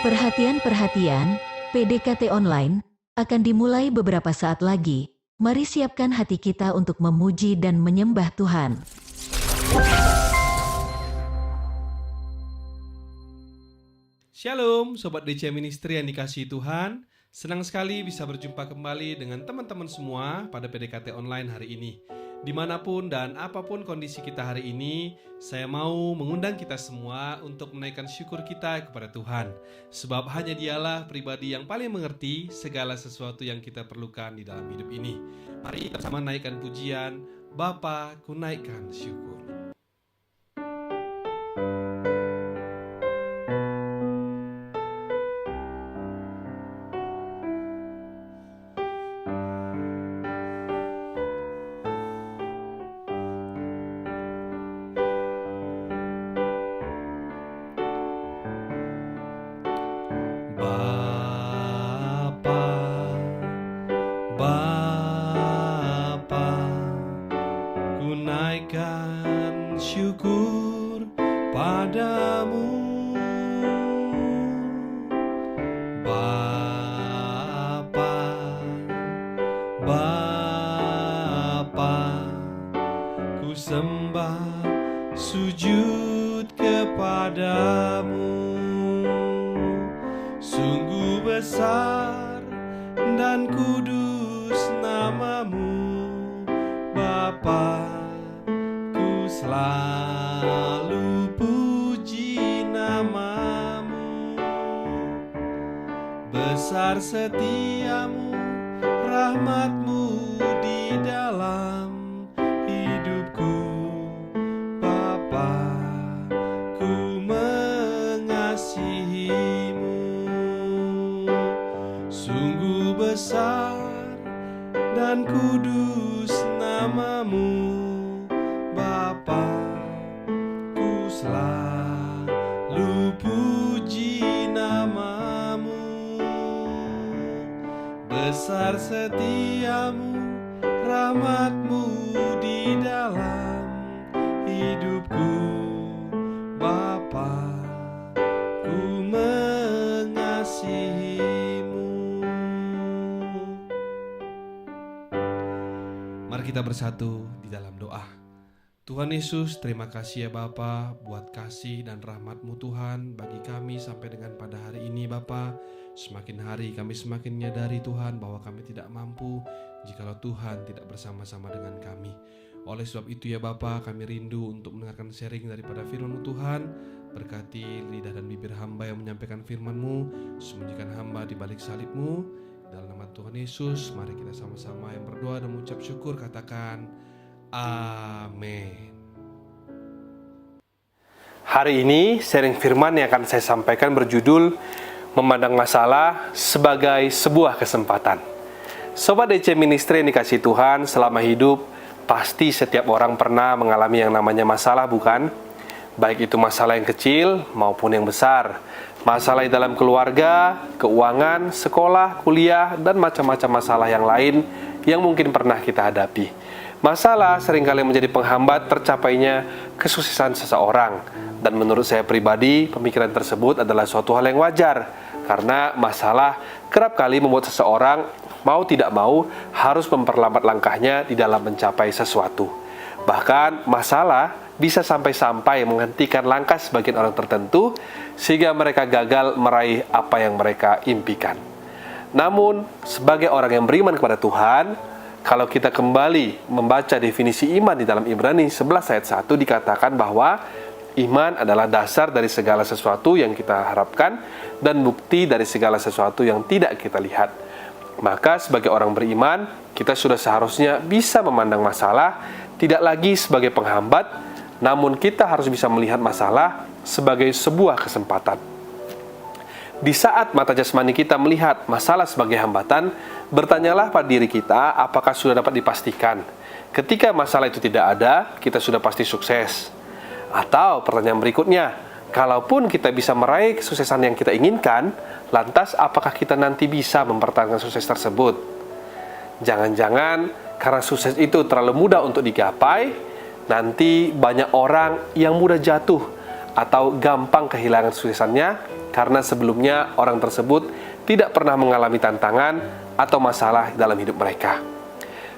Perhatian, PDKT online akan dimulai beberapa saat lagi. Mari siapkan hati kita untuk memuji dan menyembah Tuhan. Shalom, Sobat DC Ministry yang dikasihi Tuhan. Senang sekali bisa berjumpa kembali dengan teman-teman semua pada PDKT online hari ini. Dimanapun dan apapun kondisi kita hari ini, saya mau mengundang kita semua untuk menaikkan syukur kita kepada Tuhan. Sebab hanya Dialah pribadi yang paling mengerti segala sesuatu yang kita perlukan di dalam hidup ini. Mari bersama naikkan pujian, Bapa ku naikkan syukur. Syukur padamu, Bapa, ku sembah sujud kepadamu. Sungguh besar dan kudus namamu, Bapa. Selalu puji namamu, besar setiamu, rahmatmu di dalam hidupku, Bapa, ku mengasihimu. Sungguh besar dan kudus namamu, Bapa, ku selalu puji namamu. Besar setiamu, rahmatmu di dalam hidupku, Bapa, ku mengasihimu. Mari kita bersatu di dalam doa. Tuhan Yesus, terima kasih ya Bapa buat kasih dan rahmat-Mu Tuhan bagi kami sampai dengan pada hari ini Bapa. Semakin hari kami semakin menyadari Tuhan bahwa kami tidak mampu jikalau Tuhan tidak bersama-sama dengan kami. Oleh sebab itu ya Bapa, kami rindu untuk mendengarkan sharing daripada firman-Mu Tuhan. Berkati lidah dan bibir hamba yang menyampaikan firman-Mu, sembunyikan hamba di balik salib-Mu. Dalam nama Tuhan Yesus, mari kita sama-sama yang berdoa dan mengucap syukur, katakan amin. Hari ini sharing firman yang akan saya sampaikan berjudul Memandang Masalah sebagai Sebuah Kesempatan. Sobat DC Ministry yang dikasihi Tuhan, selama hidup pasti setiap orang pernah mengalami yang namanya masalah, bukan? Baik itu masalah yang kecil maupun yang besar. Masalah di dalam keluarga, keuangan, sekolah, kuliah, dan macam-macam masalah yang lain yang mungkin pernah kita hadapi. Masalah seringkali menjadi penghambat tercapainya kesuksesan seseorang. Dan menurut saya pribadi, pemikiran tersebut adalah suatu hal yang wajar. Karena masalah kerap kali membuat seseorang mau tidak mau harus memperlambat langkahnya di dalam mencapai sesuatu. Bahkan masalah bisa sampai-sampai menghentikan langkah sebagian orang tertentu sehingga mereka gagal meraih apa yang mereka impikan. Namun, sebagai orang yang beriman kepada Tuhan, kalau kita kembali membaca definisi iman di dalam Ibrani 11 ayat 1 dikatakan bahwa iman adalah dasar dari segala sesuatu yang kita harapkan dan bukti dari segala sesuatu yang tidak kita lihat. Maka sebagai orang beriman, kita sudah seharusnya bisa memandang masalah tidak lagi sebagai penghambat, namun kita harus bisa melihat masalah sebagai sebuah kesempatan. Di saat mata jasmani kita melihat masalah sebagai hambatan, bertanyalah pada diri kita apakah sudah dapat dipastikan. Ketika masalah itu tidak ada, kita sudah pasti sukses. Atau pertanyaan berikutnya, kalaupun kita bisa meraih kesuksesan yang kita inginkan, lantas apakah kita nanti bisa mempertahankan sukses tersebut? Jangan-jangan karena sukses itu terlalu mudah untuk digapai, nanti banyak orang yang mudah jatuh atau gampang kehilangan kesuksesannya karena sebelumnya orang tersebut tidak pernah mengalami tantangan atau masalah dalam hidup mereka.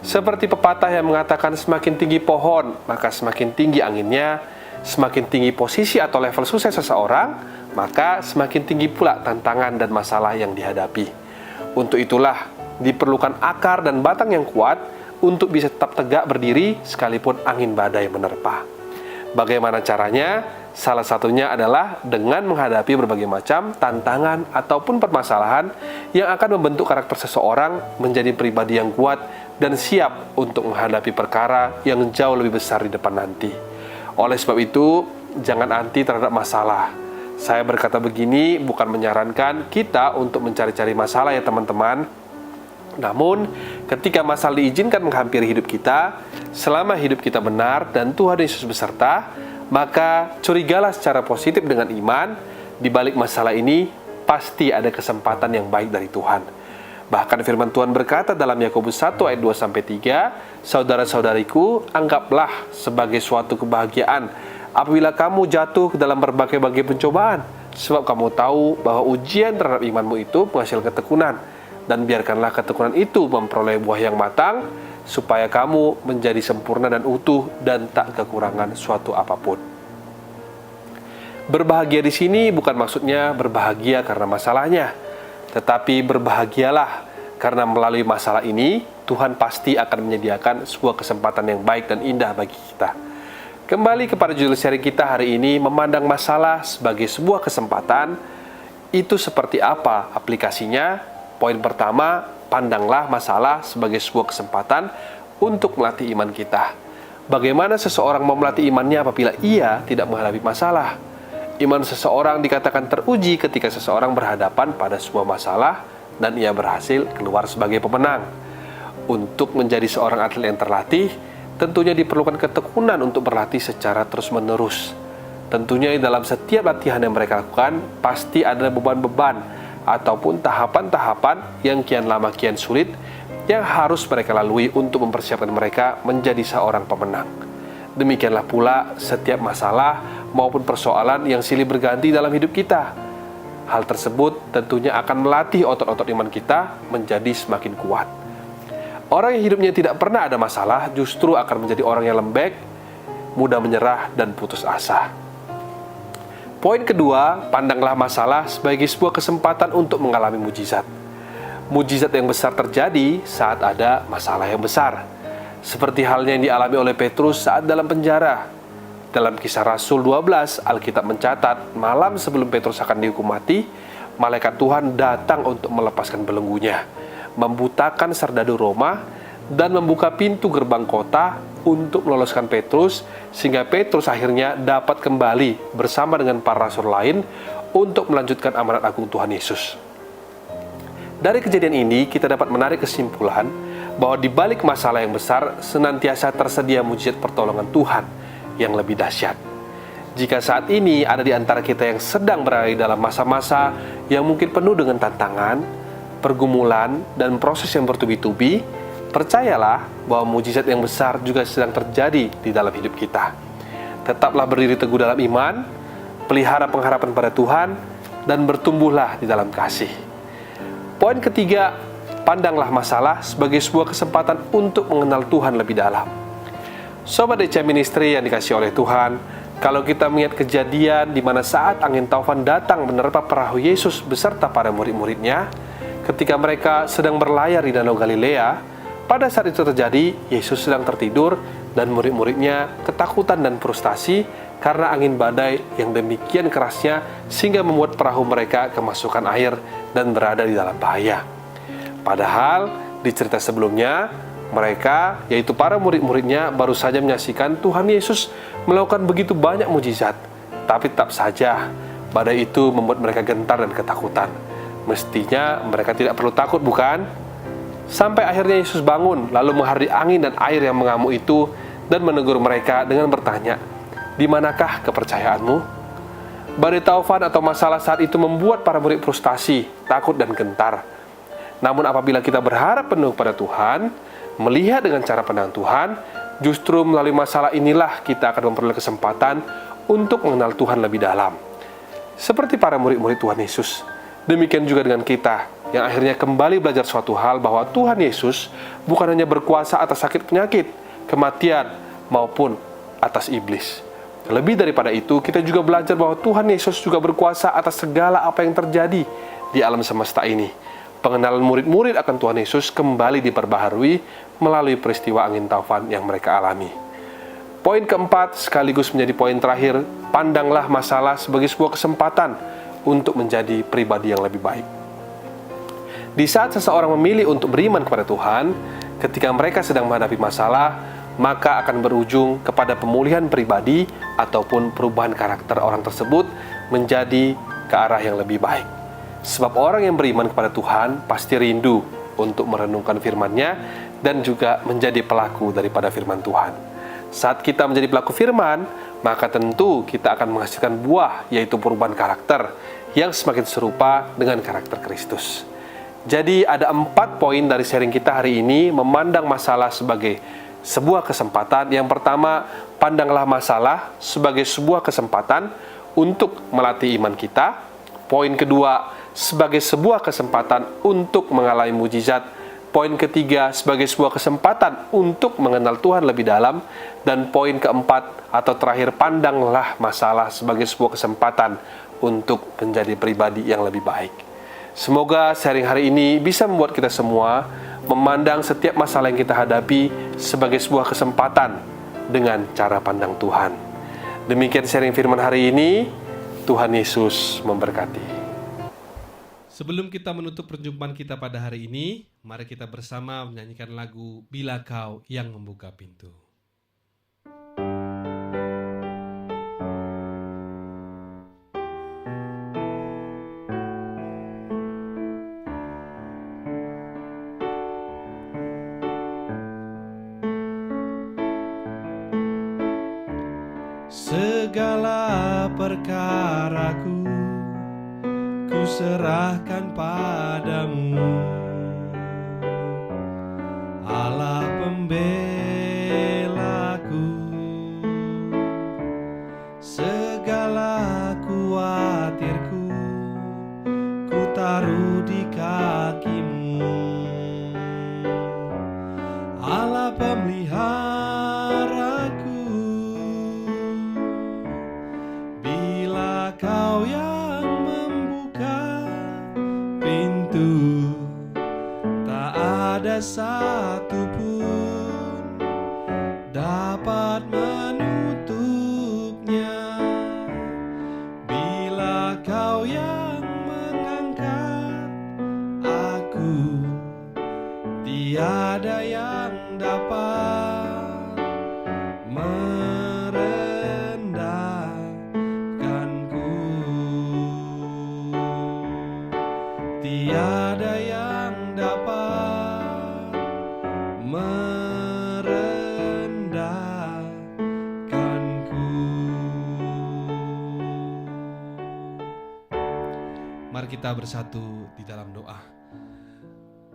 Seperti pepatah yang mengatakan semakin tinggi pohon, maka semakin tinggi anginnya, semakin tinggi posisi atau level sukses seseorang, maka semakin tinggi pula tantangan dan masalah yang dihadapi. Untuk itulah diperlukan akar dan batang yang kuat untuk bisa tetap tegak berdiri sekalipun angin badai menerpa. Bagaimana caranya? Salah satunya adalah dengan menghadapi berbagai macam tantangan ataupun permasalahan yang akan membentuk karakter seseorang menjadi pribadi yang kuat dan siap untuk menghadapi perkara yang jauh lebih besar di depan nanti. Oleh sebab itu, jangan anti terhadap masalah. Saya berkata begini bukan menyarankan kita untuk mencari-cari masalah ya teman-teman. Namun, ketika masalah diizinkan menghampiri hidup kita, selama hidup kita benar dan Tuhan Yesus beserta, maka curigalah secara positif dengan iman, di balik masalah ini pasti ada kesempatan yang baik dari Tuhan. Bahkan firman Tuhan berkata dalam Yakobus 1 ayat 2-3, "Saudara-saudariku, anggaplah sebagai suatu kebahagiaan apabila kamu jatuh ke dalam berbagai-bagai pencobaan, sebab kamu tahu bahwa ujian terhadap imanmu itu menghasilkan ketekunan, dan biarkanlah ketekunan itu memperoleh buah yang matang, supaya kamu menjadi sempurna dan utuh dan tak kekurangan suatu apapun." Berbahagia di sini bukan maksudnya berbahagia karena masalahnya, tetapi berbahagialah karena melalui masalah ini Tuhan pasti akan menyediakan sebuah kesempatan yang baik dan indah bagi kita. Kembali kepada judul seri kita hari ini, memandang masalah sebagai sebuah kesempatan. Itu seperti apa aplikasinya? Poin pertama, pandanglah masalah sebagai sebuah kesempatan untuk melatih iman kita. Bagaimana seseorang mau melatih imannya apabila ia tidak menghadapi masalah? Iman seseorang dikatakan teruji ketika seseorang berhadapan pada sebuah masalah dan ia berhasil keluar sebagai pemenang. Untuk menjadi seorang atlet yang terlatih, tentunya diperlukan ketekunan untuk berlatih secara terus-menerus. Tentunya dalam setiap latihan yang mereka lakukan, pasti ada beban-beban ataupun tahapan-tahapan yang kian lama kian sulit yang harus mereka lalui untuk mempersiapkan mereka menjadi seorang pemenang. Demikianlah pula setiap masalah maupun persoalan yang silih berganti dalam hidup kita. Hal tersebut tentunya akan melatih otot-otot iman kita menjadi semakin kuat. Orang yang hidupnya tidak pernah ada masalah justru akan menjadi orang yang lembek, mudah menyerah dan putus asa. Poin kedua, pandanglah masalah sebagai sebuah kesempatan untuk mengalami mujizat. Mujizat yang besar terjadi saat ada masalah yang besar. Seperti halnya yang dialami oleh Petrus saat dalam penjara. Dalam Kisah Rasul 12, Alkitab mencatat, malam sebelum Petrus akan dihukum mati, malaikat Tuhan datang untuk melepaskan belenggunya, membutakan serdadu Roma, dan membuka pintu gerbang kota untuk meloloskan Petrus, sehingga Petrus akhirnya dapat kembali bersama dengan para rasul lain untuk melanjutkan amanat agung Tuhan Yesus. Dari kejadian ini, kita dapat menarik kesimpulan bahwa di balik masalah yang besar, senantiasa tersedia mujizat pertolongan Tuhan yang lebih dahsyat. Jika saat ini ada di antara kita yang sedang berada dalam masa-masa yang mungkin penuh dengan tantangan, pergumulan, dan proses yang bertubi-tubi, percayalah bahwa mujizat yang besar juga sedang terjadi di dalam hidup kita. Tetaplah berdiri teguh dalam iman, pelihara pengharapan pada Tuhan, dan bertumbuhlah di dalam kasih. Poin ketiga, pandanglah masalah sebagai sebuah kesempatan untuk mengenal Tuhan lebih dalam. Sobat DC Ministry yang dikasihi oleh Tuhan, kalau kita melihat kejadian di mana saat angin taufan datang menerpa perahu Yesus beserta para murid-muridnya, ketika mereka sedang berlayar di Danau Galilea, pada saat itu terjadi, Yesus sedang tertidur dan murid-muridnya ketakutan dan frustasi karena angin badai yang demikian kerasnya sehingga membuat perahu mereka kemasukan air dan berada di dalam bahaya. Padahal di cerita sebelumnya, mereka, yaitu para murid-muridnya, baru saja menyaksikan Tuhan Yesus melakukan begitu banyak mujizat. Tapi tetap saja, badai itu membuat mereka gentar dan ketakutan. Mestinya mereka tidak perlu takut, bukan? Sampai akhirnya Yesus bangun, lalu menghadapi angin dan air yang mengamuk itu, dan menegur mereka dengan bertanya, "Di manakah kepercayaanmu?" Badai taufan atau masalah saat itu membuat para murid frustasi, takut dan gentar. Namun apabila kita berharap penuh pada Tuhan, melihat dengan cara pandang Tuhan, justru melalui masalah inilah kita akan memperoleh kesempatan untuk mengenal Tuhan lebih dalam. Seperti para murid-murid Tuhan Yesus, demikian juga dengan kita yang akhirnya kembali belajar suatu hal bahwa Tuhan Yesus bukan hanya berkuasa atas sakit penyakit, kematian, maupun atas iblis. Lebih daripada itu, kita juga belajar bahwa Tuhan Yesus juga berkuasa atas segala apa yang terjadi di alam semesta ini. Pengenalan murid-murid akan Tuhan Yesus kembali diperbaharui melalui peristiwa angin taufan yang mereka alami. Poin keempat, sekaligus menjadi poin terakhir, pandanglah masalah sebagai sebuah kesempatan untuk menjadi pribadi yang lebih baik. Di saat seseorang memilih untuk beriman kepada Tuhan, ketika mereka sedang menghadapi masalah, maka akan berujung kepada pemulihan pribadi ataupun perubahan karakter orang tersebut menjadi ke arah yang lebih baik. Sebab orang yang beriman kepada Tuhan pasti rindu untuk merenungkan firman-Nya dan juga menjadi pelaku daripada firman Tuhan. Saat kita menjadi pelaku firman, maka tentu kita akan menghasilkan buah, yaitu perubahan karakter yang semakin serupa dengan karakter Kristus. Jadi ada 4 poin dari sharing kita hari ini, memandang masalah sebagai sebuah kesempatan. Yang pertama, pandanglah masalah sebagai sebuah kesempatan untuk melatih iman kita. Poin kedua, sebagai sebuah kesempatan untuk mengalami mujizat. Poin ketiga, sebagai sebuah kesempatan untuk mengenal Tuhan lebih dalam. Dan poin keempat atau terakhir, pandanglah masalah sebagai sebuah kesempatan untuk menjadi pribadi yang lebih baik. Semoga sharing hari ini bisa membuat kita semua memandang setiap masalah yang kita hadapi sebagai sebuah kesempatan dengan cara pandang Tuhan. Demikian sharing firman hari ini. Tuhan Yesus memberkati. Sebelum kita menutup perjumpaan kita pada hari ini, mari kita bersama menyanyikan lagu Bila Kau yang Membuka Pintu. Segala perkaraku ku serahkan padamu, Allah pembelaku. Segala kuatirku ku taruh di kakimu, Allah pemeliharaku. Bila Kau yang membuka pintu, tak ada satu pun dapat menutupnya. Bila Kau yang mengangkat aku, tiada yang dapat merendahkanku. Tiada yang dapat merendahkanku. Mari kita bersatu di dalam doa.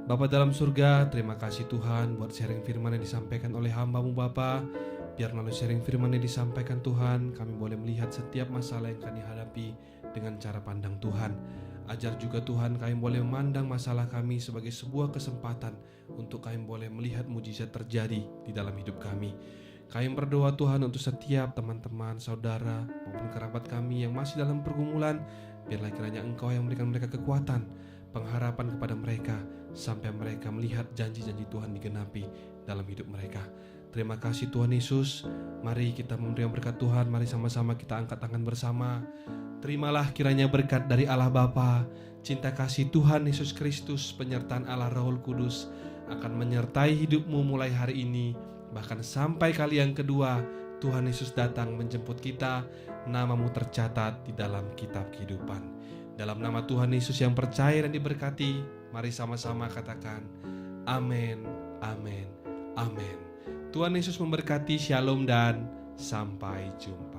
Bapa dalam surga, terima kasih Tuhan buat sharing firman yang disampaikan oleh hamba-Mu Bapa. Biar melalui sharing firman yang disampaikan Tuhan, kami boleh melihat setiap masalah yang kami hadapi dengan cara pandang Tuhan. Ajar juga Tuhan, kami boleh memandang masalah kami sebagai sebuah kesempatan untuk kami boleh melihat mujizat terjadi di dalam hidup kami. Kami berdoa Tuhan untuk setiap teman-teman, saudara, maupun kerabat kami yang masih dalam pergumulan. Biarlah kiranya Engkau yang memberikan mereka kekuatan, pengharapan kepada mereka, sampai mereka melihat janji-janji Tuhan digenapi dalam hidup mereka. Terima kasih Tuhan Yesus. Mari kita menerima berkat Tuhan. Mari sama-sama kita angkat tangan bersama. Terimalah kiranya berkat dari Allah Bapa, cinta kasih Tuhan Yesus Kristus, penyertaan Allah Roh Kudus akan menyertai hidupmu mulai hari ini, bahkan sampai kali yang kedua Tuhan Yesus datang menjemput kita. Namamu tercatat di dalam kitab kehidupan. Dalam nama Tuhan Yesus yang percaya dan diberkati, mari sama-sama katakan amin, amin, amin. Tuhan Yesus memberkati. Shalom dan sampai jumpa.